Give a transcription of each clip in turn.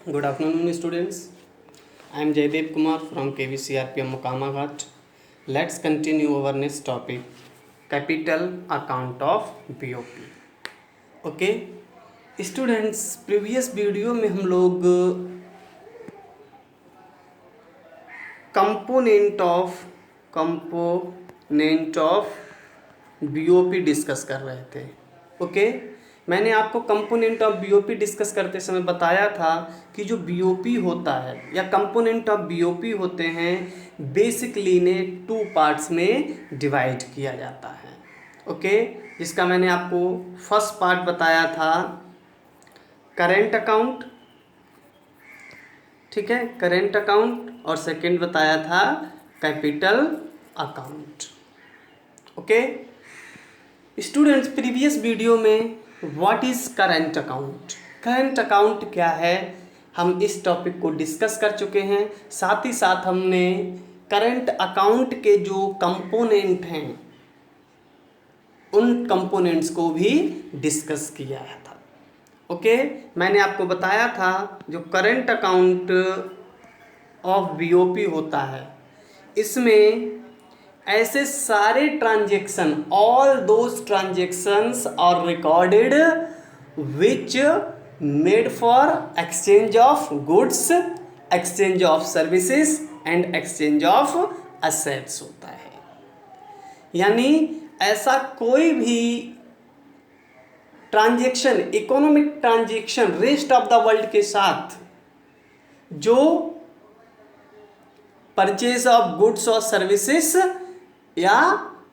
Good afternoon, students. I am Jaydev Kumar from KVCRPM Mokama Ghat. Let's continue our next topic, capital account of BOP. Okay students, previous video में हम लोग component of BOP discuss कर रहे थे। Okay मैंने आपको component of BOP discuss करते समय बताया था कि जो बीओपी होता है या कंपोनेंट ऑफ बीओपी होते हैं बेसिकली इन्हें 2 पार्ट्स में डिवाइड किया जाता है। ओके जिसका मैंने आपको फर्स्ट पार्ट बताया था करेंट अकाउंट, ठीक है, करेंट अकाउंट, और सेकंड बताया था capital account. Okay students, previous video में what is current account, current account क्या है, हम इस टॉपिक को डिस्कस कर चुके हैं। साथ ही साथ हमने करंट अकाउंट के जो कंपोनेंट हैं उन कंपोनेंट्स को भी डिस्कस किया था। ओके मैंने आपको बताया था जो करंट अकाउंट ऑफ बीओपी होता है इसमें ऐसे सारे transaction, all those transactions are recorded which made for exchange of goods, exchange of services and exchange of assets होता है। यानी ऐसा कोई भी transaction, economic transaction rest of the world के साथ जो परचेज ऑफ गुड्स और सर्विसेज या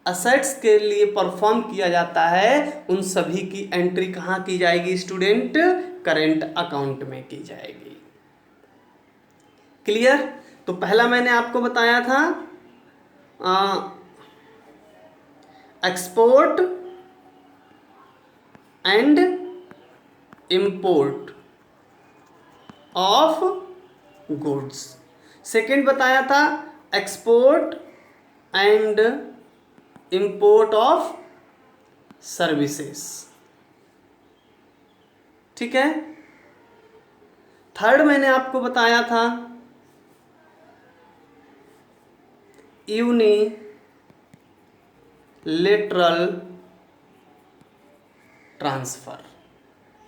असेट्स के लिए परफॉर्म किया जाता है, उन सभी की एंट्री कहाँ की जाएगी स्टूडेंट? करेंट अकाउंट में की जाएगी। क्लियर? तो पहला मैंने आपको बताया था export and import of goods. Second बताया था export and import of services, ठीक है। थर्ड मैंने आपको बताया था यूनिलेटरल ट्रांसफर,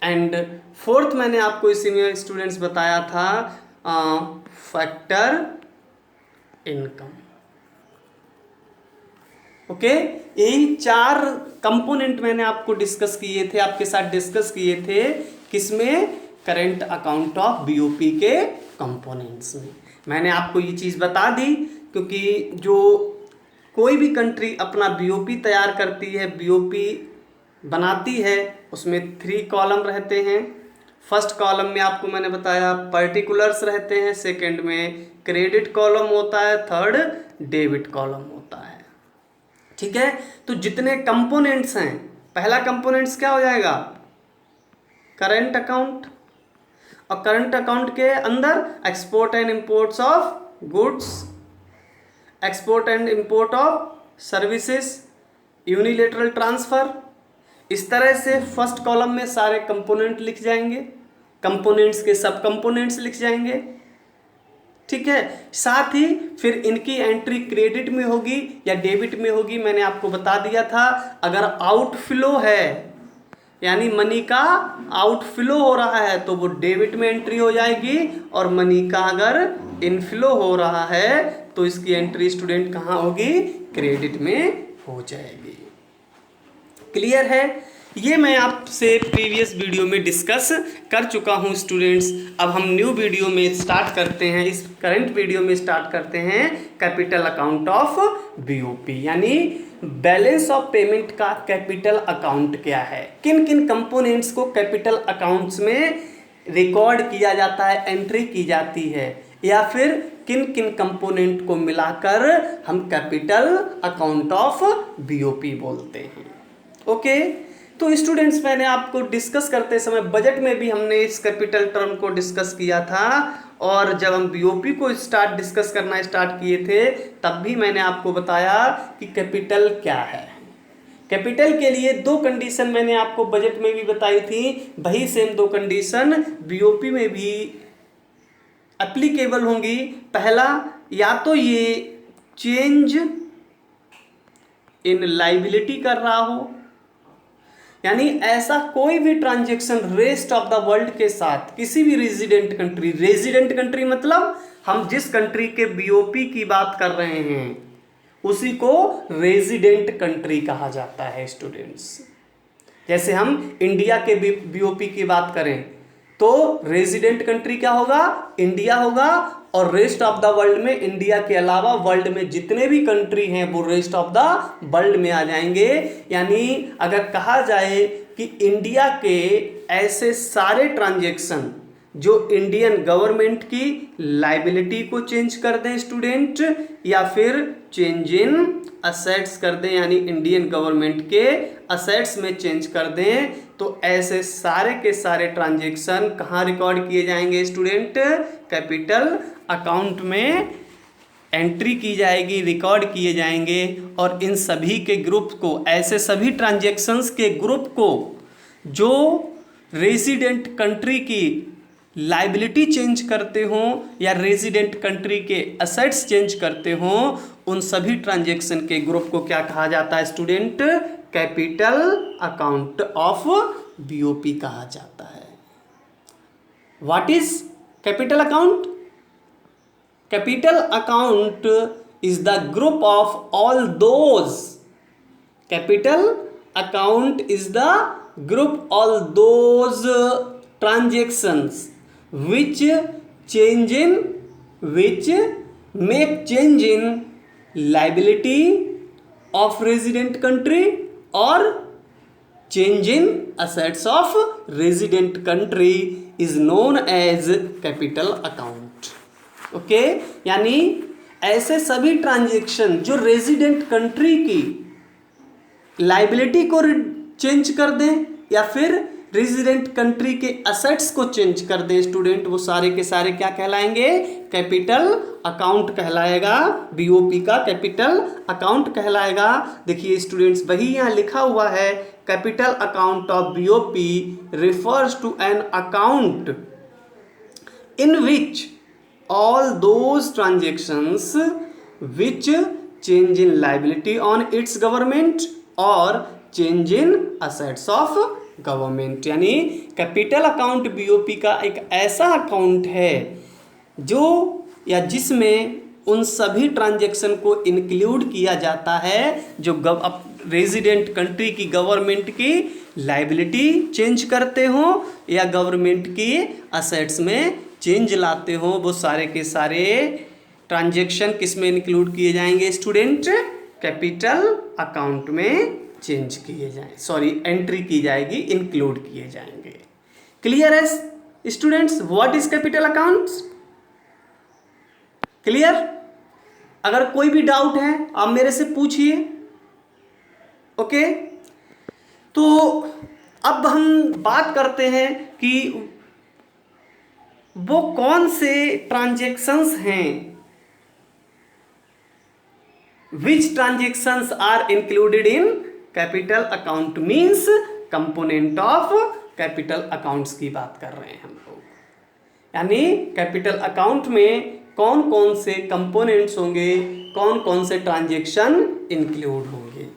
एंड फोर्थ मैंने आपको इसी में स्टूडेंट्स बताया था फैक्टर इनकम। ओके यही 4 कंपोनेंट मैंने आपको डिस्कस किए थे, आपके साथ डिस्कस किए थे, किसमें? करंट अकाउंट ऑफ बीओपी के कंपोनेंट्स में। मैंने आपको ये चीज़ बता दी क्योंकि जो कोई भी कंट्री अपना बीओपी तैयार करती है, बीओपी बनाती है, उसमें 3 कॉलम रहते हैं। फर्स्ट कॉलम में आपको मैंने बताया पर्टिकुलर्स रहते हैं, सेकंड में क्रेडिट कॉलम होता है, थर्ड डेबिट कॉलम होता है, ठीक है। तो जितने कंपोनेंट्स हैं, पहला कंपोनेंट्स क्या हो जाएगा? करंट अकाउंट, और करंट अकाउंट के अंदर export and imports of goods, export and import of services, unilateral transfer. इस तरह से फर्स्ट कॉलम में सारे कंपोनेंट लिख जाएंगे, कंपोनेंट्स के सब कंपोनेंट्स लिख जाएंगे, ठीक है। साथ ही फिर इनकी एंट्री क्रेडिट में होगी या डेबिट में होगी। मैंने आपको बता दिया था अगर आउटफ्लो है यानी मनी का आउटफ्लो हो रहा है तो वो डेबिट में एंट्री हो जाएगी, और मनी का अगर इनफ्लो हो रहा है तो इसकी एंट्री स्टूडेंट कहाँ होगी? क्रेडिट में हो जाएगी। क्लियर है? ये मैं आपसे प्रीवियस वीडियो में डिस्कस कर चुका हूँ स्टूडेंट्स। अब हम न्यू वीडियो में स्टार्ट करते हैं, इस करंट वीडियो में स्टार्ट करते हैं कैपिटल अकाउंट ऑफ बीओपी, यानी बैलेंस ऑफ पेमेंट का कैपिटल अकाउंट क्या है, किन किन कंपोनेंट्स को कैपिटल अकाउंट्स में रिकॉर्ड किया जाता है, एंट्री की जाती है, या फिर किन किन कंपोनेंट को मिलाकर हम कैपिटल अकाउंट ऑफ बीओपी बोलते हैं। ओके तो स्टूडेंट्स, मैंने आपको डिस्कस करते समय बजट में भी हमने इस कैपिटल टर्म को डिस्कस किया था, और जब हम बीओपी को डिस्कस करना स्टार्ट किए थे तब भी मैंने आपको बताया कि कैपिटल क्या है। कैपिटल के लिए 2 कंडीशन मैंने आपको बजट में भी बताई थी, वही सेम 2 कंडीशन बीओपी में भी एप्लीकेबल होंगी, पहला या तो ये चेंज इन लाइबिलिटी कर रहा हो, यानी ऐसा कोई भी transaction rest of the world के साथ किसी भी रेजिडेंट कंट्री मतलब हम जिस कंट्री के बीओपी की बात कर रहे हैं उसी को रेजिडेंट कंट्री कहा जाता है स्टूडेंट्स। जैसे हम इंडिया के बीओपी की बात करें तो रेजिडेंट कंट्री क्या होगा, इंडिया होगा, और रेस्ट ऑफ द वर्ल्ड में इंडिया के अलावा वर्ल्ड में जितने भी कंट्री हैं वो रेस्ट ऑफ द वर्ल्ड में आ जाएंगे। यानी अगर कहा जाए कि इंडिया के ऐसे सारे ट्रांजैक्शन जो इंडियन गवर्नमेंट की लाइबिलिटी को चेंज कर दें स्टूडेंट, या फिर चेंज इन असेट्स कर दें, यानी इंडियन गवर्नमेंट के असेट्स में चेंज कर दें, तो ऐसे सारे के सारे ट्रांजैक्शन कहाँ रिकॉर्ड किए जाएंगे स्टूडेंट, कैपिटल अकाउंट में एंट्री की जाएगी, रिकॉर्ड किए जाएंगे। और इन सभी के ग्रुप को, ऐसे सभी ट्रांजैक्शंस के ग्रुप को जो रेजिडेंट कंट्री की लाइबिलिटी चेंज करते हों या रेजिडेंट कंट्री के असेट्स चेंज करते हों, उन सभी ट्रांजैक्शन के ग्रुप को क्या कहा जाता है student, capital account of BOP कहा जाता है। What is capital account? Capital account is the group of all those, capital account is the group all those transactions which make change in liability of resident country or change in assets of resident country is known as capital account। Okay, यानी ऐसे सभी transaction जो resident country की liability को change कर दें या फिर रेजिडेंट कंट्री के असेट्स को चेंज कर दे स्टूडेंट, वो सारे के सारे क्या कहलाएंगे, कैपिटल अकाउंट कहलाएगा, बीओपी का कैपिटल अकाउंट कहलाएगा। देखिए स्टूडेंट्स, वही यहाँ लिखा हुआ है, capital account of BOP refers to an account in which all those transactions which change in liability on its government और change in assets of government. यानी कैपिटल अकाउंट बीओपी का एक ऐसा अकाउंट है जो या जिसमें उन सभी ट्रांजैक्शन को इंक्लूड किया जाता है जो रेजिडेंट कंट्री की गवर्नमेंट की लाइबिलिटी चेंज करते हो या गवर्नमेंट की असेट्स में चेंज लाते हो, वो सारे के सारे ट्रांजैक्शन किस में इंक्लूड किए जाएंगे स्टूडेंट, कैपिटल अकाउंट में चेंज किए जाए, सॉरी एंट्री की जाएगी, इंक्लूड किए जाएंगे। क्लियर है students, what is capital accounts? Clear? अगर कोई भी डाउट है आप मेरे से पूछिए। ओके, तो अब हम बात करते हैं कि वो कौन से ट्रांजैक्शंस हैं, which transactions are included in capital account, means component of capital accounts की बात कर रहे हैं हम लोग। यानी कैपिटल अकाउंट में कौन कौन से कंपोनेंट्स होंगे, कौन कौन से ट्रांजैक्शन इंक्लूड होंगे,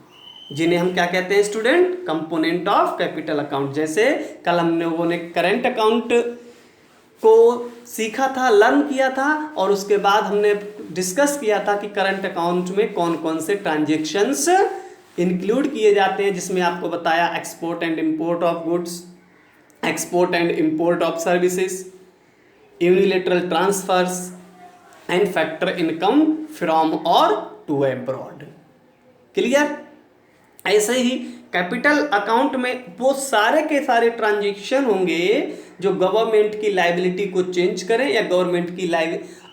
जिन्हें हम क्या कहते हैं student, component of capital account. जैसे कल हम लोगों ने करंट अकाउंट को सीखा था, लर्न किया था, और उसके बाद हमने डिस्कस किया था कि करंट अकाउंट में कौन कौन से ट्रांजैक्शंस इंक्लूड किए जाते हैं, जिसमें आपको बताया export and import of goods, export and import of services, unilateral transfers and factor income from और टू अब्रॉड। क्लियर? ऐसे ही कैपिटल अकाउंट में वो सारे के सारे ट्रांजैक्शन होंगे जो गवर्नमेंट की लाइबिलिटी को चेंज करें या गवर्नमेंट की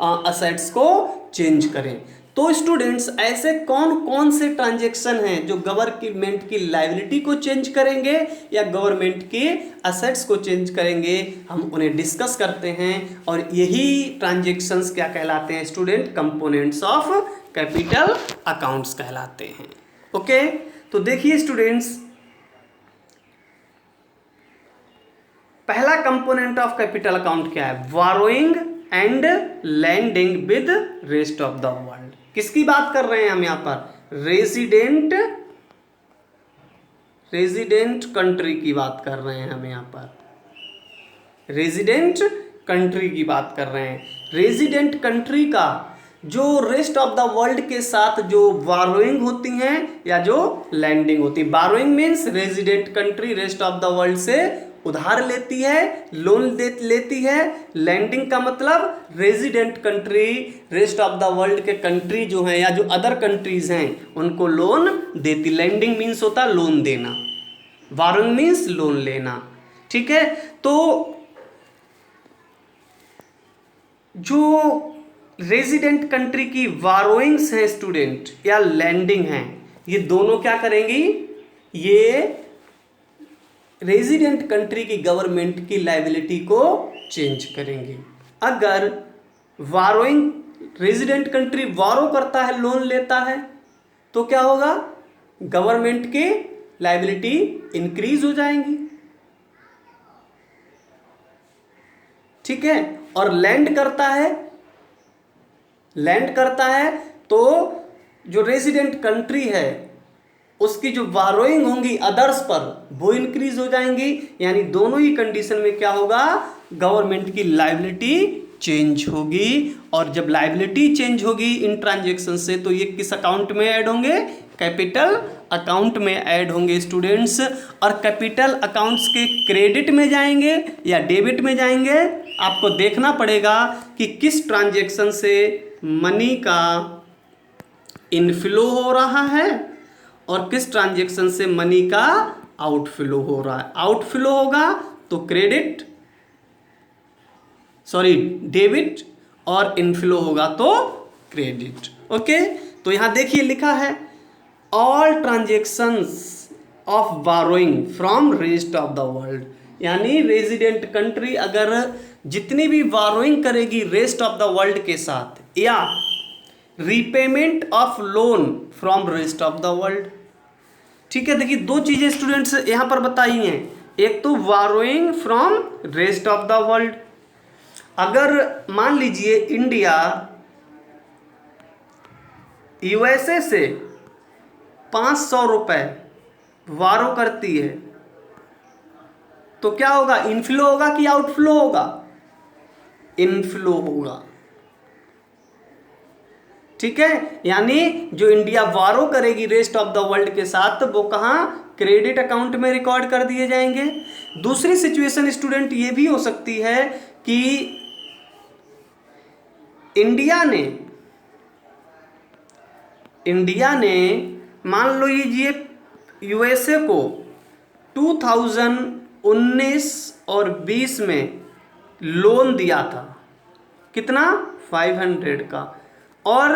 असेट्स को चेंज करें। तो स्टूडेंट्स, ऐसे कौन कौन से ट्रांजैक्शन हैं जो गवर्नमेंट की लाइबिलिटी को चेंज करेंगे या गवर्नमेंट के असेट्स को चेंज करेंगे, हम उन्हें डिस्कस करते हैं। और यही ट्रांजैक्शंस क्या कहलाते हैं student, components of capital accounts कहलाते हैं। ओके, तो देखिए स्टूडेंट्स, पहला कंपोनेंट ऑफ कैपिटल अकाउंट क्या है, borrowing and lending with rest of the world. किसकी बात कर रहे हैं हम यहाँ पर? रेजिडेंट कंट्री की बात कर रहे हैं हम यहाँ पर, रेजिडेंट कंट्री की बात कर रहे हैं। रेजिडेंट कंट्री का जो रेस्ट ऑफ द वर्ल्ड के साथ जो बारोइंग होती हैं या जो लैंडिंग होती है। Burrowing means resident country rest of the world से उधार लेती है, लोन लेती है। लैंडिंग का मतलब resident country rest of the world के कंट्री जो हैं या जो अदर कंट्रीज हैं उनको लोन देती। लैंडिंग मीन्स होता है लोन देना, बारोइंग मीन्स लोन लेना। ठीक है, तो जो रेजिडेंट कंट्री की बारोइंग्स हैं स्टूडेंट या लैंडिंग हैं, ये दोनों क्या करेंगी? ये रेजिडेंट कंट्री की गवर्नमेंट की लायबिलिटी को चेंज करेंगे। अगर बारोइंग रेजिडेंट कंट्री बारो करता है, लोन लेता है, तो क्या होगा? गवर्नमेंट की लायबिलिटी इंक्रीज हो जाएंगी। ठीक है, और लैंड करता है तो जो रेजिडेंट कंट्री है उसकी जो बारोइंग होंगी अदर्स पर वो इंक्रीज हो जाएंगी। यानी दोनों ही कंडीशन में क्या होगा? गवर्नमेंट की लायबिलिटी चेंज होगी। और जब लायबिलिटी चेंज होगी इन ट्रांजैक्शन से, तो ये किस अकाउंट में ऐड होंगे? कैपिटल अकाउंट में ऐड होंगे स्टूडेंट्स। और कैपिटल अकाउंट्स के क्रेडिट में जाएंगे या डेबिट में जाएंगे, आपको देखना पड़ेगा कि किस ट्रांजैक्शन से मनी का इनफ्लो हो रहा है और किस ट्रांजैक्शन से मनी का आउटफ्लो हो रहा है। आउटफ्लो होगा तो डेबिट और इनफ्लो होगा तो क्रेडिट। ओके, तो यहां देखिए लिखा है all transactions of borrowing from rest of the world. यानी रेजिडेंट कंट्री अगर जितनी भी बारोइंग करेगी रेस्ट ऑफ द वर्ल्ड के साथ, या repayment of loan from rest of the world. ठीक है, देखिए दो चीजें स्टूडेंट्स यहां पर बताई हैं। एक तो burrowing from rest of the world. अगर मान लीजिए इंडिया यूएसए से 500 रुपए बारो करती है, तो क्या होगा? इनफ्लो होगा कि आउटफ्लो होगा? इनफ्लो होगा। ठीक है, यानी जो इंडिया बारो करेगी रेस्ट ऑफ द वर्ल्ड के साथ, वो कहां? क्रेडिट अकाउंट में रिकॉर्ड कर दिए जाएंगे। दूसरी सिचुएशन स्टूडेंट ये भी हो सकती है कि इंडिया ने मान लो लीजिए यूएसए को 2019 और 20 में लोन दिया था। कितना? 500 का। और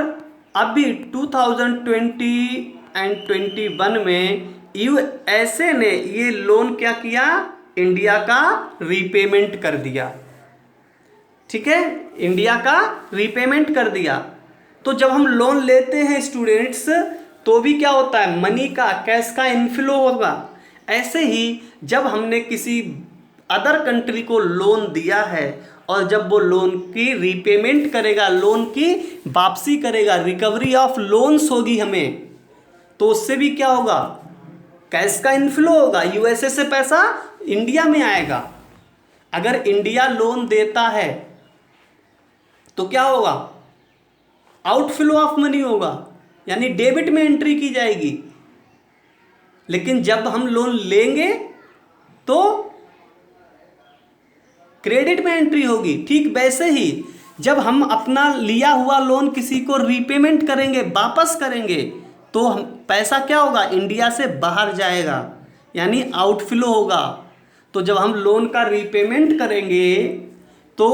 अभी 2020 एंड 21 में यूएसए ने ये लोन क्या किया? इंडिया का रीपेमेंट कर दिया। ठीक है, इंडिया का रीपेमेंट कर दिया। तो जब हम लोन लेते हैं स्टूडेंट्स, तो भी क्या होता है? मनी का, कैश का इनफ्लो होगा। ऐसे ही जब हमने किसी अदर कंट्री को लोन दिया है और जब वो लोन की रीपेमेंट करेगा, लोन की वापसी करेगा, रिकवरी ऑफ लोन्स होगी हमें, तो उससे भी क्या होगा? कैश का इनफ्लो होगा। यूएसए से पैसा इंडिया में आएगा। अगर इंडिया लोन देता है तो क्या होगा? आउटफ्लो ऑफ मनी होगा, यानी डेबिट में एंट्री की जाएगी। लेकिन जब हम लोन लेंगे तो क्रेडिट में एंट्री होगी। ठीक वैसे ही जब हम अपना लिया हुआ लोन किसी को रीपेमेंट करेंगे, वापस करेंगे, तो हम पैसा क्या होगा? इंडिया से बाहर जाएगा, यानी आउटफ्लो होगा। तो जब हम लोन का रीपेमेंट करेंगे तो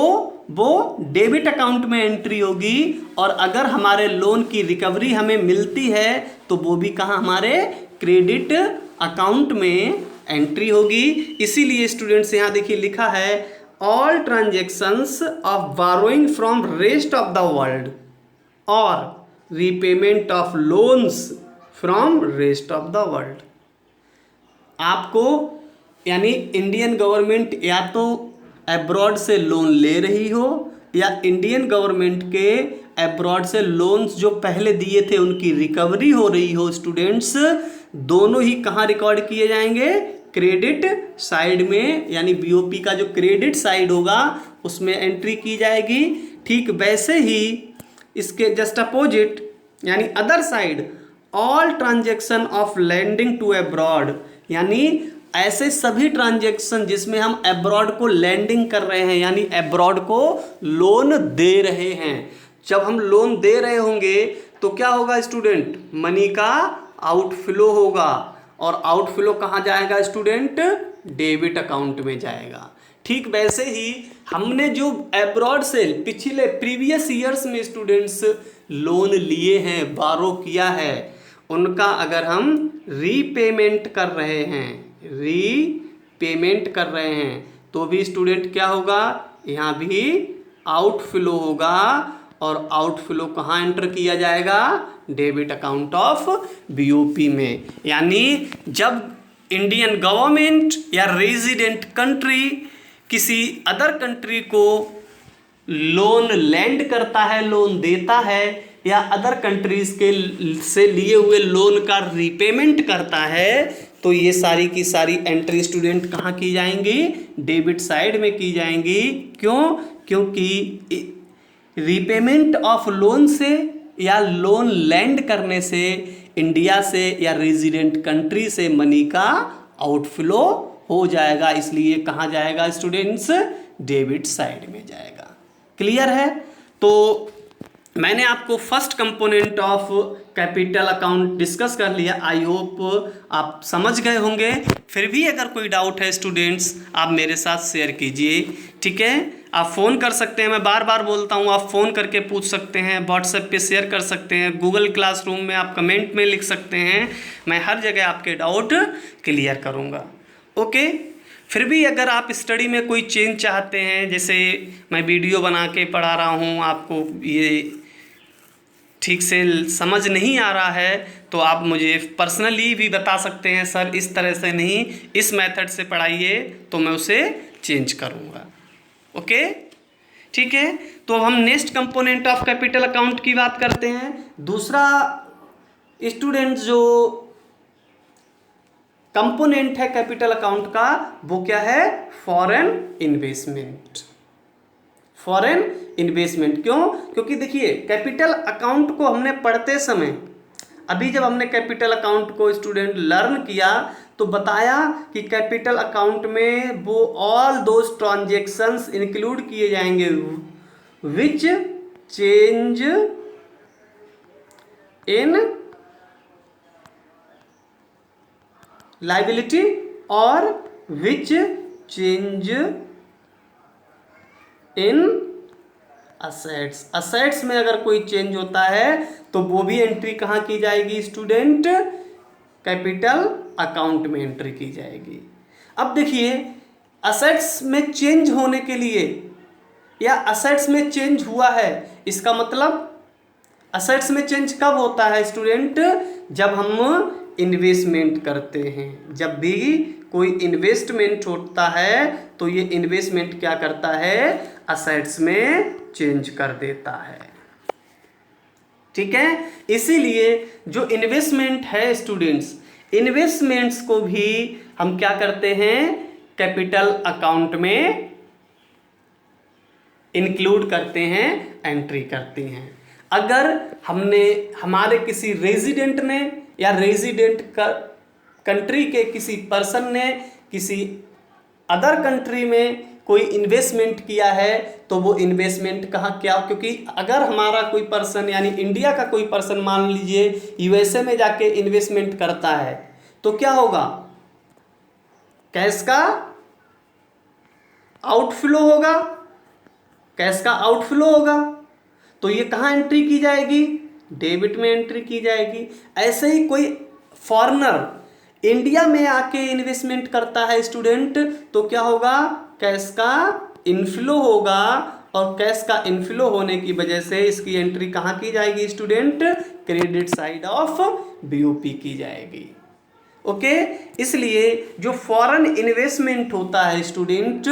वो डेबिट अकाउंट में एंट्री होगी। और अगर हमारे लोन की रिकवरी हमें मिलती है तो वो भी कहाँ? हमारे क्रेडिट अकाउंट में एंट्री होगी। इसीलिए स्टूडेंट्स यहाँ देखिए लिखा है all transactions of borrowing from rest of the world और repayment of loans from rest of the world. आपको यानी इंडियन गवर्नमेंट या तो अब्रॉड से लोन ले रही हो या इंडियन गवर्नमेंट के अब्रॉड से लोन्स जो पहले दिए थे उनकी रिकवरी हो रही हो स्टूडेंट्स, दोनों ही कहाँ रिकॉर्ड किए जाएंगे? क्रेडिट साइड में, यानी बीओपी का जो क्रेडिट साइड होगा उसमें एंट्री की जाएगी। ठीक वैसे ही इसके जस्ट अपोजिट यानी other side, all transaction of lending to abroad, यानी ऐसे सभी ट्रांजैक्शन जिसमें हम अब्रॉड को लैंडिंग कर रहे हैं, यानी अब्रॉड को लोन दे रहे हैं। जब हम लोन दे रहे होंगे तो क्या होगा स्टूडेंट? मनी का आउटफ्लो होगा, और आउटफ्लो कहाँ जाएगा स्टूडेंट? डेबिट अकाउंट में जाएगा। ठीक वैसे ही हमने जो अब्रॉड से पिछले प्रीवियस ईयर्स में स्टूडेंट्स लोन लिए हैं, बारो किया है, उनका अगर हम रीपेमेंट कर रहे हैं तो भी स्टूडेंट क्या होगा? यहाँ भी आउटफ्लो होगा, और आउटफ्लो कहाँ एंटर किया जाएगा? डेबिट अकाउंट ऑफ बीओपी में। यानी जब इंडियन गवर्नमेंट या रेजिडेंट कंट्री किसी अदर कंट्री को लोन लैंड करता है, लोन देता है, या अदर कंट्रीज के से लिए हुए लोन का रीपेमेंट करता है, तो ये सारी की सारी एंट्री स्टूडेंट कहाँ की जाएंगी? डेबिट साइड में की जाएंगी। क्यों? क्योंकि रीपेमेंट ऑफ लोन से या लोन लैंड करने से इंडिया से या रेजिडेंट कंट्री से मनी का आउटफ्लो हो जाएगा, इसलिए कहाँ जाएगा स्टूडेंट्स? डेबिट साइड में जाएगा। क्लियर है? तो मैंने आपको first component of capital account discuss कर लिया। आई होप आप समझ गए होंगे। फिर भी अगर कोई डाउट है स्टूडेंट्स, आप मेरे साथ शेयर कीजिए। ठीक है, आप फ़ोन कर सकते हैं, मैं बार बार बोलता हूँ, आप फ़ोन करके पूछ सकते हैं, व्हाट्सएप पे शेयर कर सकते हैं, गूगल क्लासरूम में आप कमेंट में लिख सकते हैं। मैं हर जगह आपके डाउट क्लियर करूँगा। ओके, फिर भी अगर आप स्टडी में कोई चेंज चाहते हैं, जैसे मैं वीडियो बना के पढ़ा रहा हूँ, आपको ये ठीक से समझ नहीं आ रहा है, तो आप मुझे पर्सनली भी बता सकते हैं, सर इस तरह से नहीं, इस मेथड से पढ़ाइए, तो मैं उसे चेंज करूँगा। ओके, ठीक है। तो अब हम next component of capital account की बात करते हैं। दूसरा स्टूडेंट जो कंपोनेंट है कैपिटल अकाउंट का, वो क्या है? Foreign investment. फॉरेन इन्वेस्टमेंट क्यों? क्योंकि देखिए कैपिटल अकाउंट को हमने पढ़ते समय, अभी जब हमने कैपिटल अकाउंट को स्टूडेंट लर्न किया तो बताया कि कैपिटल अकाउंट में वो ऑल दोज ट्रांजैक्शंस इंक्लूड किए जाएंगे विच चेंज इन लायबिलिटी और विच चेंज इन असेट्स। असेट्स में अगर कोई चेंज होता है तो वो भी एंट्री कहाँ की जाएगी स्टूडेंट? कैपिटल अकाउंट में एंट्री की जाएगी। अब देखिए असेट्स में चेंज होने के लिए या असेट्स में चेंज हुआ है, इसका मतलब असेट्स में चेंज कब होता है स्टूडेंट? जब हम इन्वेस्टमेंट करते हैं। जब भी कोई इन्वेस्टमेंट होता है तो ये इन्वेस्टमेंट क्या करता है? असेट्स में चेंज कर देता है। ठीक है, इसीलिए जो इन्वेस्टमेंट है स्टूडेंट्स, इन्वेस्टमेंट्स को भी हम क्या करते हैं? कैपिटल अकाउंट में इंक्लूड करते हैं, एंट्री करते हैं। अगर हमने हमारे किसी रेजिडेंट ने या रेजिडेंट कंट्री के किसी पर्सन ने किसी अदर कंट्री में कोई इन्वेस्टमेंट किया है तो वो इन्वेस्टमेंट कहाँ क्या? क्योंकि अगर हमारा कोई पर्सन यानी इंडिया का कोई पर्सन मान लीजिए यूएसए में जाके इन्वेस्टमेंट करता है तो क्या होगा? कैश का आउटफ्लो होगा, कैश का आउटफ्लो होगा, तो ये कहाँ एंट्री की जाएगी? डेबिट में एंट्री की जाएगी। ऐसे ही कोई फॉरेनर इंडिया में आके इन्वेस्टमेंट करता है स्टूडेंट तो क्या होगा? कैश का इनफ्लो होगा, और कैश का इनफ्लो होने की वजह से इसकी एंट्री कहाँ की जाएगी student? Credit side of BOP की जाएगी। ओके। इसलिए जो फॉरेन इन्वेस्टमेंट होता है स्टूडेंट,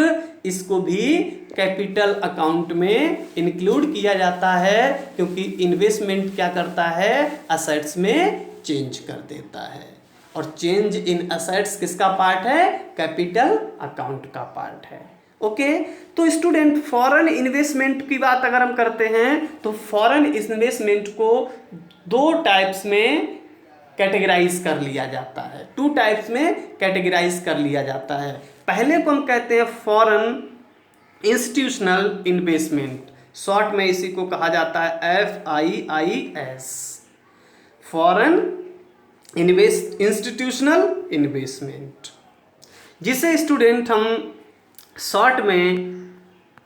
इसको भी कैपिटल अकाउंट में इंक्लूड किया जाता है, क्योंकि इन्वेस्टमेंट क्या करता है, असेट्स में चेंज कर देता है, और चेंज इन असेट्स किसका पार्ट है, कैपिटल अकाउंट का पार्ट है। ओके। तो स्टूडेंट फॉरेन इन्वेस्टमेंट की बात अगर हम करते हैं तो फॉरेन इन्वेस्टमेंट को दो टाइप्स में कैटेगराइज कर लिया जाता है, टू टाइप्स में कैटेगराइज कर लिया जाता है। पहले को हम कहते हैं फॉरेन इंस्टीट्यूशनल इन्वेस्टमेंट, शॉर्ट में इसी को कहा जाता है FIIS, फॉरेन इंस्टीट्यूशनल इन्वेस्टमेंट, जिसे स्टूडेंट हम शॉर्ट में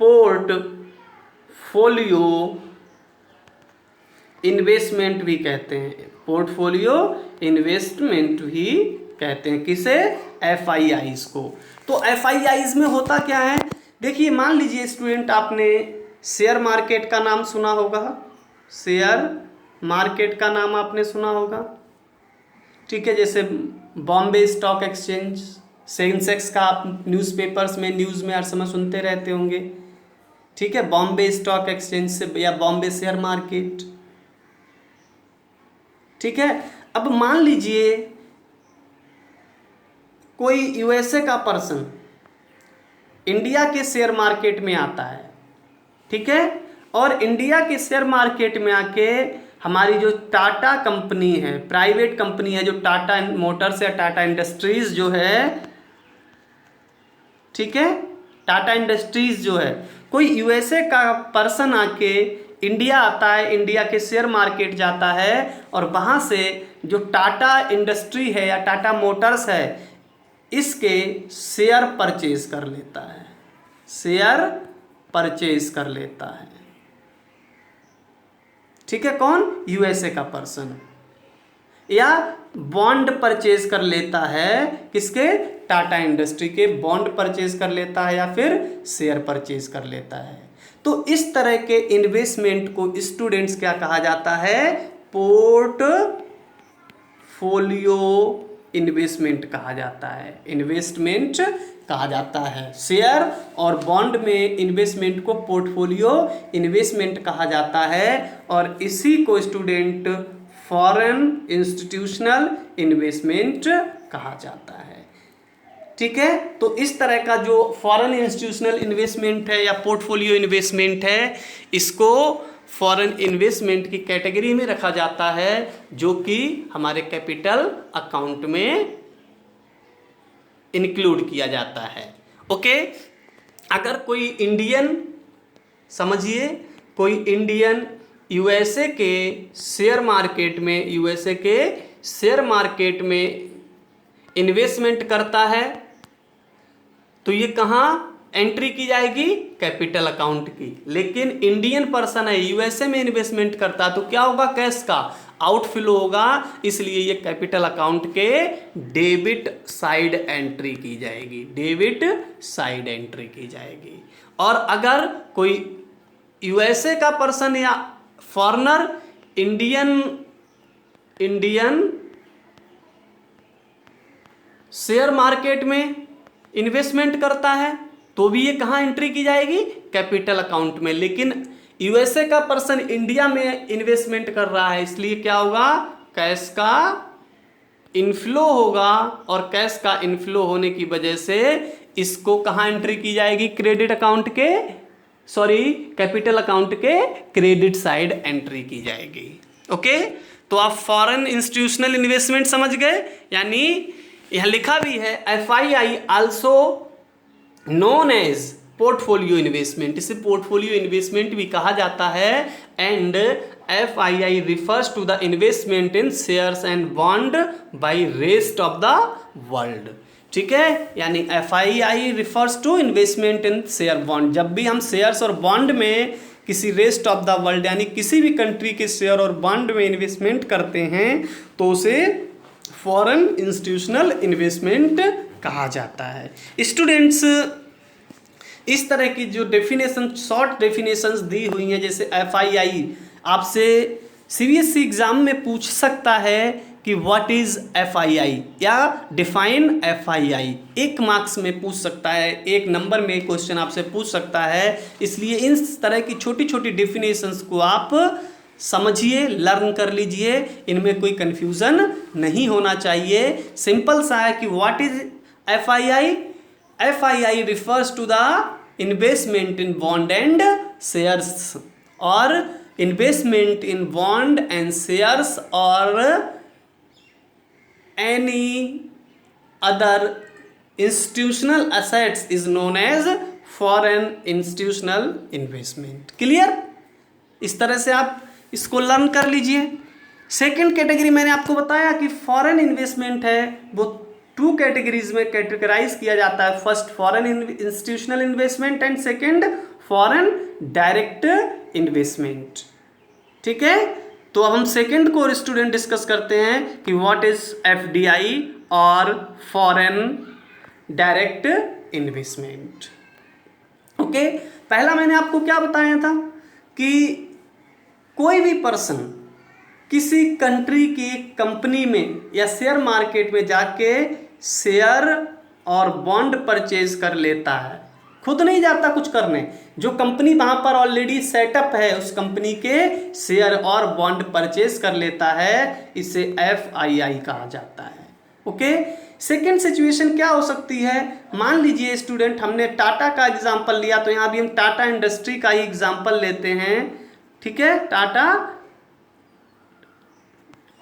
पोर्टफोलियो इन्वेस्टमेंट भी कहते हैं, पोर्टफोलियो इन्वेस्टमेंट भी कहते हैं। किसे, FIIs को। तो FIIs में होता क्या है, देखिए मान लीजिए स्टूडेंट आपने शेयर मार्केट का नाम सुना होगा, शेयर मार्केट का नाम आपने सुना होगा, ठीक है। जैसे बॉम्बे स्टॉक एक्सचेंज, सेंसेक्स का आप न्यूज़पेपर्स में, न्यूज़ में हर समय सुनते रहते होंगे, ठीक है। बॉम्बे स्टॉक एक्सचेंज से या बॉम्बे शेयर मार्केट, ठीक है। अब मान लीजिए कोई USA का पर्सन इंडिया के शेयर मार्केट में आता है, ठीक है, और इंडिया के शेयर मार्केट में आके हमारी जो टाटा कंपनी है, प्राइवेट कंपनी है, जो टाटा मोटर्स या टाटा इंडस्ट्रीज जो है, ठीक है, टाटा इंडस्ट्रीज जो है, कोई USA का पर्सन आके इंडिया आता है, इंडिया के शेयर मार्केट जाता है, और वहाँ से जो टाटा इंडस्ट्री है या टाटा मोटर्स है, इसके शेयर परचेज कर लेता है, शेयर परचेज कर लेता है, ठीक है। कौन, USA का पर्सन, या बॉन्ड परचेज कर लेता है, किसके, टाटा इंडस्ट्री के बॉन्ड परचेज कर लेता है, या फिर शेयर परचेज कर लेता है। तो इस तरह के इन्वेस्टमेंट को स्टूडेंट्स क्या कहा जाता है, पोर्टफोलियो इन्वेस्टमेंट कहा जाता है, इन्वेस्टमेंट कहा जाता है। शेयर और बॉन्ड में इन्वेस्टमेंट को पोर्टफोलियो इन्वेस्टमेंट कहा जाता है, और इसी को स्टूडेंट फॉरेन इंस्टीट्यूशनल इन्वेस्टमेंट कहा जाता है, ठीक है। तो इस तरह का जो फॉरेन इंस्टीट्यूशनल इन्वेस्टमेंट है या पोर्टफोलियो इन्वेस्टमेंट है, इसको फॉरेन इन्वेस्टमेंट की कैटेगरी में रखा जाता है, जो कि हमारे कैपिटल अकाउंट में इंक्लूड किया जाता है। ओके। अगर कोई इंडियन, समझिए, कोई इंडियन USA के शेयर मार्केट में, USA के शेयर मार्केट में इन्वेस्टमेंट करता है, तो ये कहाँ एंट्री की जाएगी, कैपिटल अकाउंट की। लेकिन इंडियन पर्सन है, USA में इन्वेस्टमेंट करता है, तो क्या होगा, कैश का आउटफ्लो होगा, इसलिए ये कैपिटल अकाउंट के डेबिट साइड एंट्री की जाएगी, डेबिट साइड एंट्री की जाएगी। और अगर कोई USA का पर्सन या फॉरेनर इंडियन शेयर मार्केट में इन्वेस्टमेंट करता है, तो भी ये कहाँ एंट्री की जाएगी, कैपिटल अकाउंट में। लेकिन USA का पर्सन इंडिया में इन्वेस्टमेंट कर रहा है, इसलिए क्या होगा, कैश का इनफ्लो होगा, और कैश का इनफ्लो होने की वजह से इसको कहाँ एंट्री की जाएगी, क्रेडिट अकाउंट के, सॉरी, कैपिटल अकाउंट के क्रेडिट साइड एंट्री की जाएगी। ओके। तो आप फॉरेन इंस्टीट्यूशनल इन्वेस्टमेंट समझ गए, यानी यहां लिखा भी है FII also known as portfolio investment, इसे पोर्टफोलियो इन्वेस्टमेंट भी कहा जाता है। And FII refers to the investment in shares and bond by rest of the world, ठीक है। यानी FII refers to investment in share bond, जब भी हम शेयर्स और बॉन्ड में किसी रेस्ट ऑफ द वर्ल्ड यानी किसी भी कंट्री के शेयर और बॉन्ड में इन्वेस्टमेंट करते हैं, तो उसे फॉरेन इंस्टीट्यूशनल इन्वेस्टमेंट कहा जाता है। स्टूडेंट्स, इस तरह की जो डेफिनेशन, शॉर्ट डेफिनेशंस दी हुई हैं, जैसे FII आपसे CBSE एग्जाम में पूछ सकता है कि व्हाट इज FII या डिफाइन FII। एक मार्क्स में पूछ सकता है, एक नंबर में क्वेश्चन आपसे पूछ सकता है, इसलिए इस तरह की छोटी छोटी डेफिनेशंस को आप समझिए, लर्न कर लीजिए, इनमें कोई कंफ्यूजन नहीं होना चाहिए। सिंपल सा है कि what is FII। FII refers to the investment in bond and shares, or investment in bond and shares or any other institutional assets is known as foreign institutional investment। Clear? इस तरह से आप इसको learn कर लीजिए। Second category मैंने आपको बताया कि फॉरेन इन्वेस्टमेंट है, वो 2 कैटेगरीज में कैटेगराइज किया जाता है। First foreign institutional investment and second foreign direct investment. ठीक है, तो अब हम सेकेंड को स्टूडेंट डिस्कस करते हैं कि व्हाट इज FDI और फॉरेन डायरेक्ट इन्वेस्टमेंट। ओके, पहला मैंने आपको क्या बताया था कि कोई भी पर्सन किसी कंट्री की कंपनी में या शेयर मार्केट में जाके शेयर और बॉन्ड परचेज कर लेता है, खुद नहीं जाता कुछ करने, जो कंपनी वहां पर ऑलरेडी सेटअप है उस कंपनी के शेयर और बॉन्ड परचेज कर लेता है, इसे FII कहा जाता है। ओके, सेकेंड सिचुएशन क्या हो सकती है? मान लीजिए स्टूडेंट, हमने टाटा का एग्जांपल लिया, तो यहां भी हम टाटा इंडस्ट्री का ही एग्जांपल लेते हैं। ठीक है, टाटा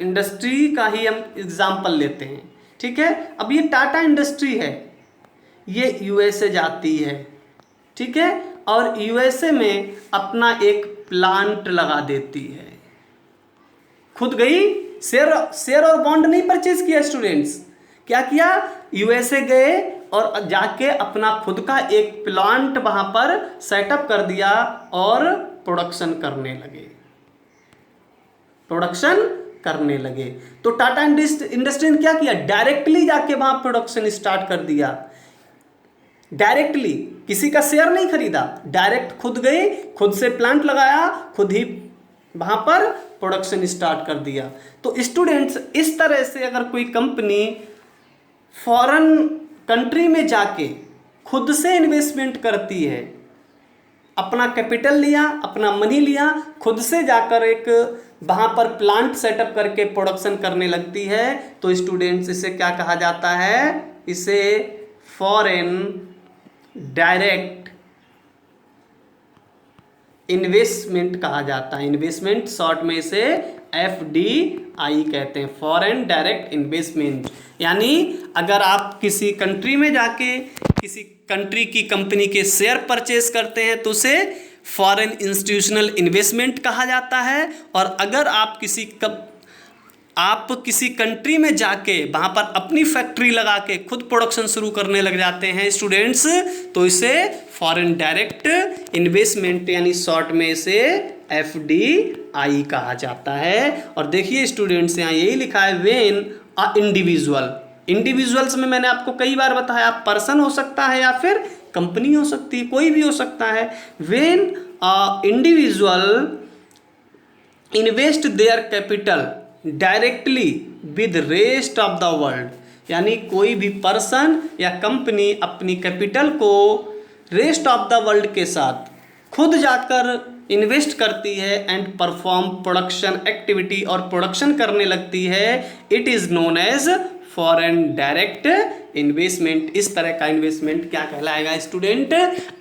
इंडस्ट्री का ही हम एग्जांपल लेते हैं। ठीक है, अब ये टाटा इंडस्ट्री है, ये USA जाती है। ठीक है, और USA में अपना एक प्लांट लगा देती है, खुद गई, शेयर और बॉन्ड नहीं परचेज किया स्टूडेंट्स, क्या किया? USA गए और जाके अपना खुद का एक प्लांट वहां पर सेटअप कर दिया और प्रोडक्शन करने लगे। तो टाटा इंडस्ट्री ने क्या किया? डायरेक्टली जाके वहां प्रोडक्शन स्टार्ट कर दिया। डायरेक्टली, किसी का शेयर नहीं खरीदा, डायरेक्ट खुद गए, खुद से प्लांट लगाया, खुद ही वहां पर प्रोडक्शन स्टार्ट कर दिया। तो स्टूडेंट्स, इस तरह से अगर कोई कंपनी फॉरेन कंट्री में जाके खुद से इन्वेस्टमेंट करती है, अपना कैपिटल लिया, अपना मनी लिया, खुद से जाकर एक वहां पर प्लांट सेटअप करके प्रोडक्शन करने लगती है, तो स्टूडेंट्स इसे क्या कहा जाता है? इसे फॉरेन डायरेक्ट इन्वेस्टमेंट कहा जाता है। इन्वेस्टमेंट शॉर्ट में इसे FDI कहते हैं, फॉरेन डायरेक्ट इन्वेस्टमेंट। यानी अगर आप किसी कंट्री में जाके किसी कंट्री की कंपनी के शेयर परचेज करते हैं तो उसे फॉरेन इंस्टीट्यूशनल इन्वेस्टमेंट कहा जाता है। और अगर आप किसी कंट्री में जाके वहां पर अपनी फैक्ट्री लगा के खुद प्रोडक्शन शुरू करने लग जाते हैं स्टूडेंट्स, तो इसे फॉरेन डायरेक्ट इन्वेस्टमेंट यानी शॉर्ट में इसे FDI कहा जाता है। और देखिए स्टूडेंट्स, यहाँ यही लिखा है, व्हेन अ इंडिविजुअल्स में मैंने आपको कई बार बताया, पर्सन हो सकता है या फिर कंपनी हो सकती है, कोई भी हो सकता है। When a individual invest their capital directly with rest of the world, यानी कोई भी पर्सन या कंपनी अपनी कैपिटल को रेस्ट ऑफ द वर्ल्ड के साथ खुद जाकर इन्वेस्ट करती है एंड परफॉर्म प्रोडक्शन एक्टिविटी, और प्रोडक्शन करने लगती है, it is known as foreign direct investment. इस तरह का इन्वेस्टमेंट क्या कहलाएगा स्टूडेंट?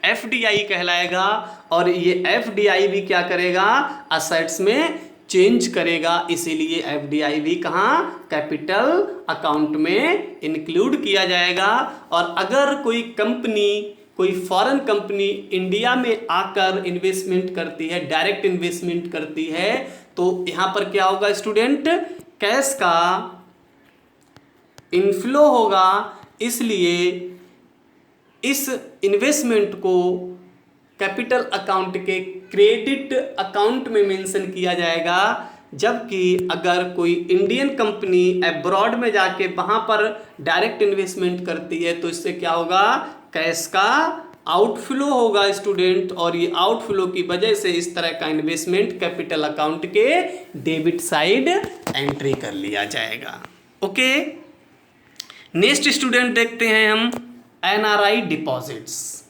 FDI कहलाएगा। और ये FDI भी क्या करेगा? असेट्स में चेंज करेगा, इसीलिए FDI भी कहाँ? कैपिटल अकाउंट में इंक्लूड किया जाएगा। और अगर कोई कंपनी, कोई फॉरेन कंपनी इंडिया में आकर इन्वेस्टमेंट करती है, डायरेक्ट इन्वेस्टमेंट करती है, तो यहाँ पर क्या होगा स्टूडेंट? कैश का इनफ्लो होगा, इसलिए इस इन्वेस्टमेंट को कैपिटल अकाउंट के क्रेडिट अकाउंट में मेंशन किया जाएगा। जबकि अगर कोई इंडियन कंपनी अब्रॉड में जाके वहां पर डायरेक्ट इन्वेस्टमेंट करती है तो इससे क्या होगा? कैश का आउटफ्लो होगा स्टूडेंट, और ये आउटफ्लो की वजह से इस तरह का इन्वेस्टमेंट कैपिटल अकाउंट के डेबिट साइड एंट्री कर लिया जाएगा। ओके, नेक्स्ट स्टूडेंट देखते हैं हम एनआरआई डिपॉजिट्स।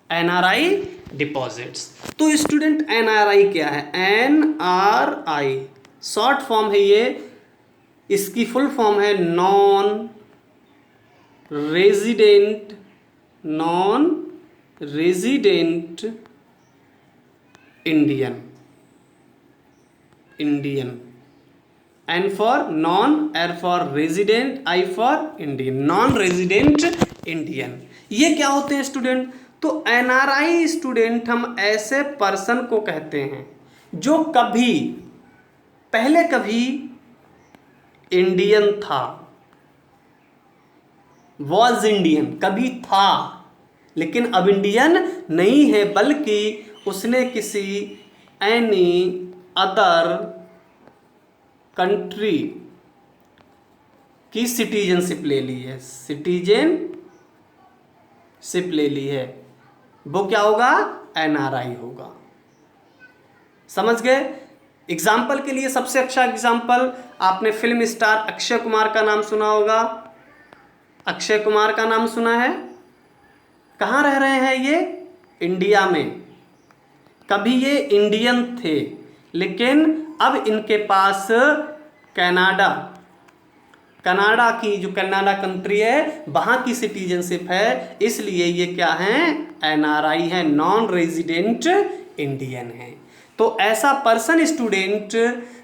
एनआरआई डिपॉजिट्स, तो स्टूडेंट एनआरआई क्या है? एनआरआई शॉर्ट फॉर्म है ये, इसकी फुल फॉर्म है non resident Indian. N for non, R for resident, I for Indian, non resident Indian. ये क्या होते हैं स्टूडेंट? तो एनआरआई स्टूडेंट हम ऐसे पर्सन को कहते हैं जो पहले कभी इंडियन था, वॉज इंडियन, कभी था लेकिन अब इंडियन नहीं है, बल्कि उसने किसी एनी अदर कंट्री की सिटीजनशिप ले ली है, सिटीजनशिप ले ली है, वो क्या होगा? एनआरआई होगा। समझ गए? एग्जाम्पल के लिए सबसे अच्छा एग्जाम्पल, आपने फिल्म स्टार अक्षय कुमार का नाम सुना होगा। अक्षय कुमार का नाम सुना है? कहाँ रह रहे हैं ये? इंडिया में। कभी ये इंडियन थे लेकिन अब इनके पास कनाडा की जो कनाडा कंट्री है वहाँ की सिटीजनशिप है, इसलिए ये क्या हैं? एनआरआई है, नॉन रेजिडेंट इंडियन है। तो ऐसा पर्सन स्टूडेंट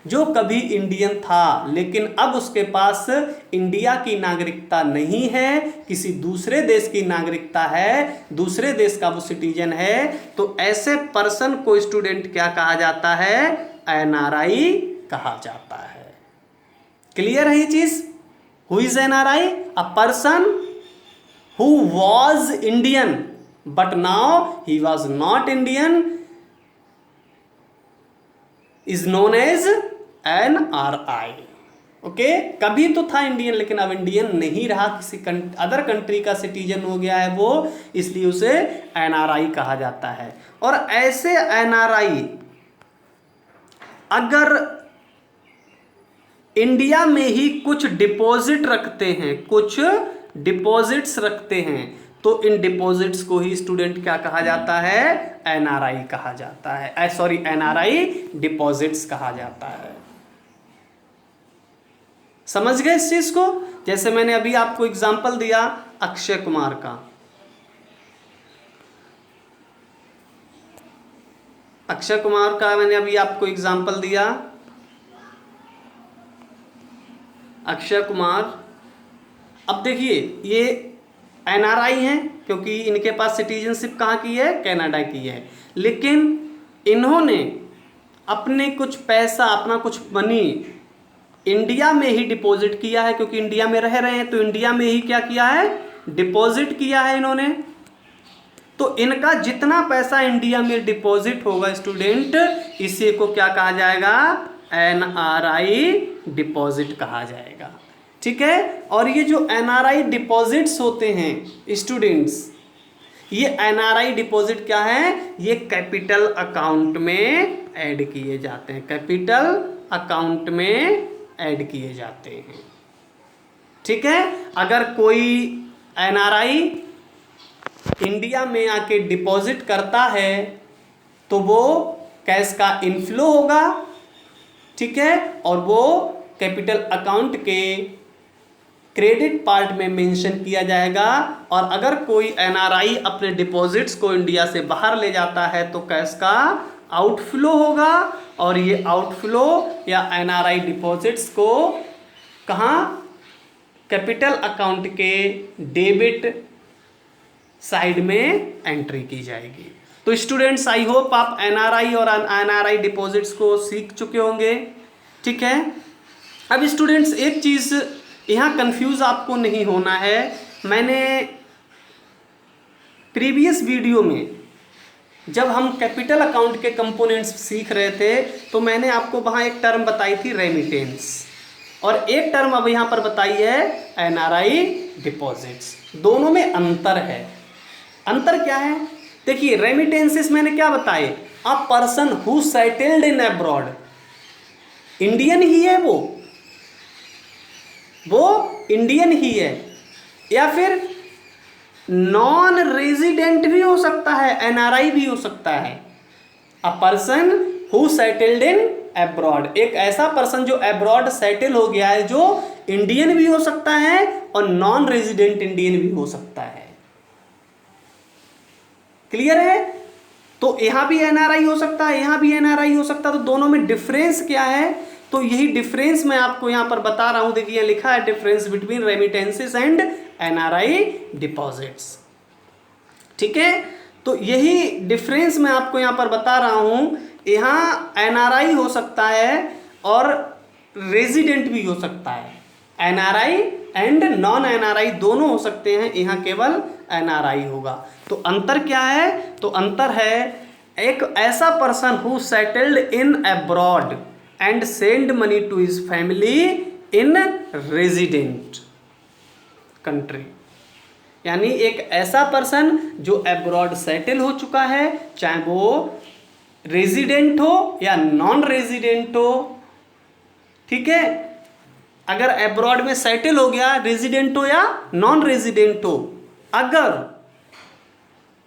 जो कभी इंडियन था लेकिन अब उसके पास इंडिया की नागरिकता नहीं है, किसी दूसरे देश की नागरिकता है, दूसरे देश का वो सिटीजन है, तो ऐसे पर्सन को स्टूडेंट क्या कहा जाता है? एनआरआई कहा जाता है। क्लियर है ये चीज? Who is NRI? A person who was Indian but now he was not Indian is known as NRI. Okay, कभी तो था इंडियन लेकिन अब इंडियन नहीं रहा, किसी अदर कंट्री का सिटीजन हो गया है वो, इसलिए उसे एनआरआई कहा जाता है। और ऐसे एनआरआई अगर इंडिया में ही कुछ डिपॉजिट रखते हैं, कुछ डिपॉजिट्स रखते हैं, तो इन डिपॉजिट्स को ही स्टूडेंट क्या कहा जाता है? एनआरआई कहा जाता है। सॉरी, एनआरआई डिपॉजिट्स कहा जाता है। समझ गए इस चीज को? जैसे मैंने अभी आपको एग्जांपल दिया अक्षय कुमार का। अक्षय कुमार का मैंने अभी आपको एग्जांपल दिया। अक्षय कुमार, अब देखिए ये एनआरआई हैं क्योंकि इनके पास सिटीजनशिप कहाँ की है? कनाडा की है, लेकिन इन्होंने अपने कुछ पैसा, अपना कुछ मनी इंडिया में ही डिपॉजिट किया है, क्योंकि इंडिया में रह रहे हैं तो इंडिया में ही क्या किया है? डिपॉजिट किया है इन्होंने। तो इनका जितना पैसा इंडिया में डिपॉजिट होगा स्टूडेंट, इसी को क्या कहा जाएगा? एनआरआई डिपॉजिट कहा जाएगा। ठीक है? और ये जो एनआरआई डिपॉजिट्स होते हैं स्टूडेंट्स, ये एनआरआई डिपॉजिट क्या है? ये कैपिटल अकाउंट में ऐड किए जाते हैं, कैपिटल अकाउंट में ऐड किए जाते हैं। ठीक है? अगर कोई एनआरआई इंडिया में आके डिपॉजिट करता है तो वो कैश का इनफ्लो होगा, ठीक है, और वो कैपिटल अकाउंट के क्रेडिट पार्ट में मेंशन किया जाएगा। और अगर कोई एनआरआई अपने डिपॉजिट्स को इंडिया से बाहर ले जाता है तो कैश का आउटफ्लो होगा, और ये आउटफ्लो या एनआरआई डिपॉजिट्स को कहाँ? कैपिटल अकाउंट के डेबिट साइड में एंट्री की जाएगी। तो स्टूडेंट्स, आई होप आप एनआरआई और एनआरआई डिपॉजिट्स को सीख चुके होंगे। ठीक है? अब स्टूडेंट्स एक चीज़ यहाँ कंफ्यूज आपको नहीं होना है। मैंने प्रीवियस वीडियो में जब हम कैपिटल अकाउंट के कंपोनेंट्स सीख रहे थे तो मैंने आपको वहाँ एक टर्म बताई थी रेमिटेंस, और एक टर्म अब यहाँ पर बताई है एनआरआई डिपॉजिट्स। दोनों में अंतर है। अंतर क्या है? देखिए रेमिटेंसेस मैंने क्या बताए, a person who settled in abroad, Indian ही है वो इंडियन ही है, या फिर नॉन रेजिडेंट भी हो सकता है, एनआरआई भी हो सकता है। अ person who settled in abroad, एक ऐसा पर्सन जो अब्रॉड सेटल हो गया है, जो इंडियन भी हो सकता है और नॉन रेजिडेंट इंडियन भी हो सकता है। क्लियर है? तो यहां भी एनआरआई हो सकता है, यहां भी एनआरआई हो सकता है, तो दोनों में डिफरेंस क्या है? तो यही डिफरेंस मैं आपको यहां पर बता रहा हूं। देखिए लिखा है difference between remittances and NRI deposits. ठीक है, तो यही डिफरेंस मैं आपको यहां पर बता रहा हूं। यहां एनआरआई हो सकता है और रेजिडेंट भी हो सकता है, एनआरआई एंड नॉन एनआरआई दोनों हो सकते हैं, यहां केवल एनआरआई होगा। तो अंतर क्या है? तो अंतर है, एक ऐसा person who settled in abroad and send money to his family in resident country, यानी एक ऐसा पर्सन जो अब्रॉड सेटल हो चुका है, चाहे वो रेजिडेंट हो या नॉन रेजिडेंट हो। ठीक है, अगर अब्रॉड में सेटल हो गया, रेजिडेंट हो या नॉन रेजिडेंट हो, अगर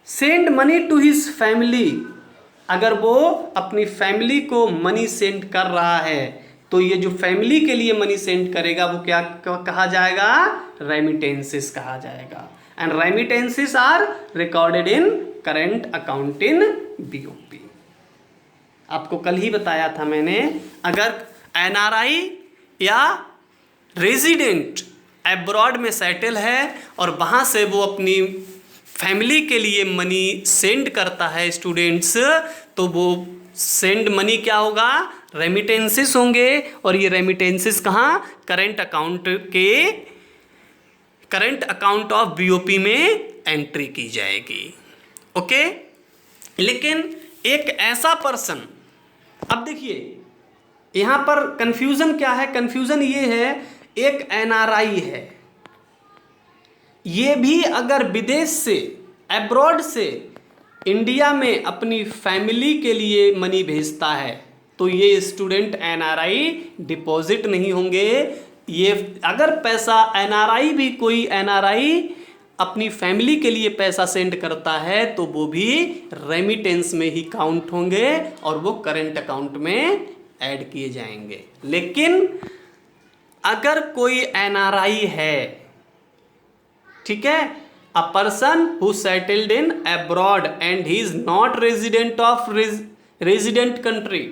send money to his family, अगर वो अपनी फैमिली को मनी सेंड कर रहा है, तो ये जो फैमिली के लिए मनी सेंड करेगा वो क्या कहा जाएगा? रेमिटेंसेस कहा जाएगा। And remittances are recorded in current account in BOP. आपको कल ही बताया था मैंने, अगर एनआरआई या रेजिडेंट अब्रॉड में सेटल है और वहाँ से वो अपनी फैमिली के लिए मनी सेंड करता है स्टूडेंट्स, तो वो सेंड मनी क्या होगा? रेमिटेंसेस होंगे। और ये रेमिटेंसेस कहाँ? करंट अकाउंट ऑफ बीओपी में एंट्री की जाएगी। ओके, लेकिन एक ऐसा पर्सन, अब देखिए यहां पर कंफ्यूजन क्या है? कंफ्यूजन ये है, एक एनआरआई है, ये भी अगर विदेश से, अब्रॉड से इंडिया में अपनी फैमिली के लिए मनी भेजता है, तो ये स्टूडेंट एनआरआई डिपॉजिट नहीं होंगे। ये अगर पैसा एनआरआई भी, कोई एनआरआई अपनी फैमिली के लिए पैसा सेंड करता है, तो वो भी रेमिटेंस में ही काउंट होंगे और वो करंट अकाउंट में ऐड किए जाएंगे। लेकिन अगर कोई एनआरआई है, ठीक है, अ person who settled in abroad and he is not resident of resident country,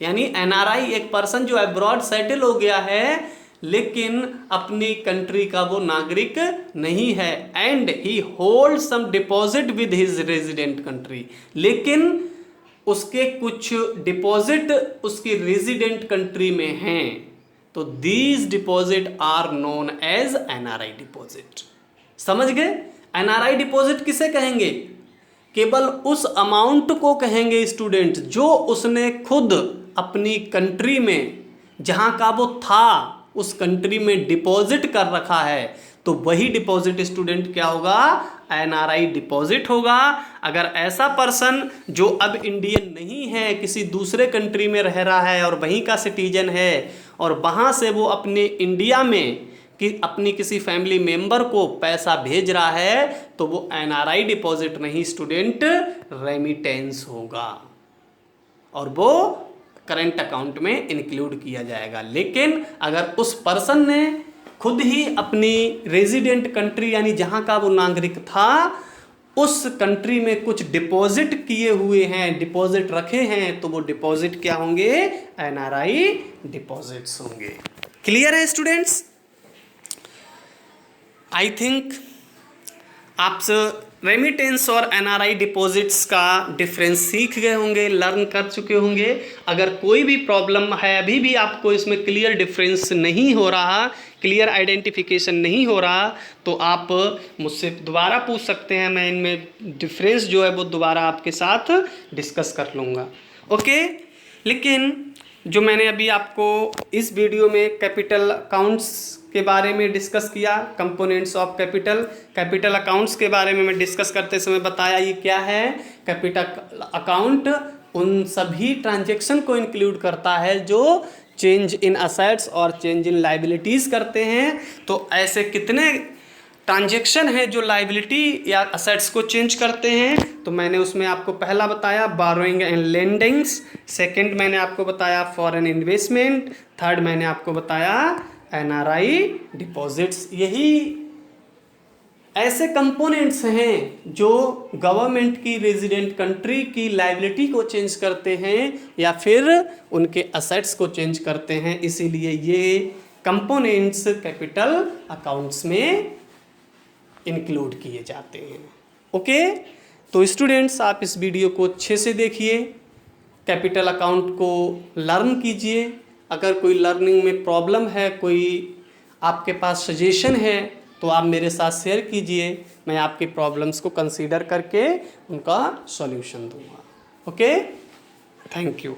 यानी एनआरआई एक पर्सन जो अब्रॉड सेटल हो गया है लेकिन अपनी कंट्री का वो नागरिक नहीं है, and he hold some deposit with his resident country, लेकिन उसके कुछ डिपॉजिट उसकी रेजिडेंट कंट्री में हैं, तो these deposit are known as NRI deposit. समझ गए? एनआरआई डिपॉजिट किसे कहेंगे? केवल उस अमाउंट को कहेंगे स्टूडेंट जो उसने खुद अपनी कंट्री में, जहां का वो था उस कंट्री में डिपॉजिट कर रखा है, तो वही डिपॉजिट स्टूडेंट क्या होगा? एनआरआई डिपॉजिट होगा। अगर ऐसा पर्सन जो अब इंडियन नहीं है, किसी दूसरे कंट्री में रह रहा है और वहीं का सिटीजन है, और वहाँ से वो अपने इंडिया में कि अपनी किसी फैमिली मेंबर को पैसा भेज रहा है, तो वो एनआरआई डिपॉजिट नहीं स्टूडेंट, रेमिटेंस होगा और वो करंट अकाउंट में इंक्लूड किया जाएगा। लेकिन अगर उस पर्सन ने खुद ही अपनी रेजिडेंट कंट्री, यानी जहां का वो नागरिक था, उस कंट्री में कुछ डिपॉजिट किए हुए हैं, डिपॉजिट रखे हैं, तो वो डिपॉजिट क्या होंगे? एनआरआई डिपॉजिट्स होंगे। क्लियर है स्टूडेंट्स? आई थिंक आप रेमिटेंस और एनआरआई डिपॉजिट्स का डिफरेंस सीख गए होंगे, लर्न कर चुके होंगे। अगर कोई भी प्रॉब्लम है, अभी भी आपको इसमें क्लियर डिफरेंस नहीं हो रहा, क्लियर आइडेंटिफिकेशन नहीं हो रहा, तो आप मुझसे दोबारा पूछ सकते हैं। मैं इनमें डिफरेंस जो है वो दोबारा आपके साथ डिस्कस कर लूँगा। ओके, लेकिन जो मैंने अभी आपको इस वीडियो में कैपिटल अकाउंट्स के बारे में डिस्कस किया, कंपोनेंट्स ऑफ कैपिटल अकाउंट्स के बारे में मैं डिस्कस करते समय बताया ये क्या है। कैपिटल अकाउंट उन सभी ट्रांजैक्शन को इंक्लूड करता है जो चेंज इन असेट्स और चेंज इन लाइबिलिटीज़ करते हैं। तो ऐसे कितने ट्रांजैक्शन है जो लाइबिलिटी या असेट्स को चेंज करते हैं? तो मैंने उसमें आपको पहला बताया बारोइंग एंड लेंडिंग्स, सेकंड मैंने आपको बताया फॉरेन इन्वेस्टमेंट, थर्ड मैंने आपको बताया एनआरआई डिपॉजिट्स। यही ऐसे कंपोनेंट्स हैं जो गवर्नमेंट की रेजिडेंट कंट्री की लाइबिलिटी को चेंज करते हैं या फिर उनके असेट्स को चेंज करते हैं, इसीलिए ये कंपोनेंट्स कैपिटल अकाउंट्स में इंक्लूड किए जाते हैं। ओके, तो स्टूडेंट्स आप इस वीडियो को अच्छे से देखिए, कैपिटल अकाउंट को लर्न कीजिए। अगर कोई लर्निंग में प्रॉब्लम है, कोई आपके पास सजेशन है तो आप मेरे साथ शेयर कीजिए, मैं आपके प्रॉब्लम्स को कंसीडर करके उनका सॉल्यूशन दूंगा। Okay, thank you.